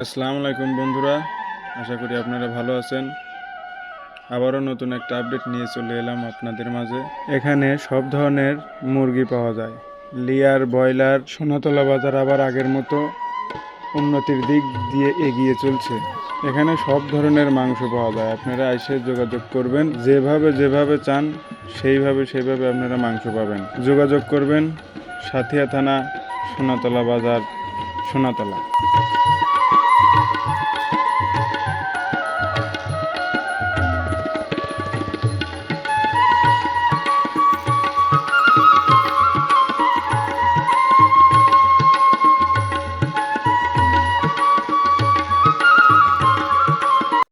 আসসালামু আলাইকুম বন্ধুরা, আশা করি আপনারা ভালো আছেন। আবারও নতুন একটা আপডেট নিয়ে চলে এলাম আপনাদের মাঝে। এখানে সব ধরনের মুরগি পাওয়া যায়। লেয়ার, ব্রয়লার, সোনাতলা বাজার আবার আগের মতো উন্নতির দিক দিয়ে এগিয়ে চলছে। এখানে সব ধরনের মাংস পাওয়া যায়। আপনারা এসে যোগাযোগ করবেন, যেভাবে চান সেইভাবে আপনারা মাংস পাবেন। যোগাযোগ করবেন সাথিয়া থানা, সোনাতলা বাজার, সোনাতলা।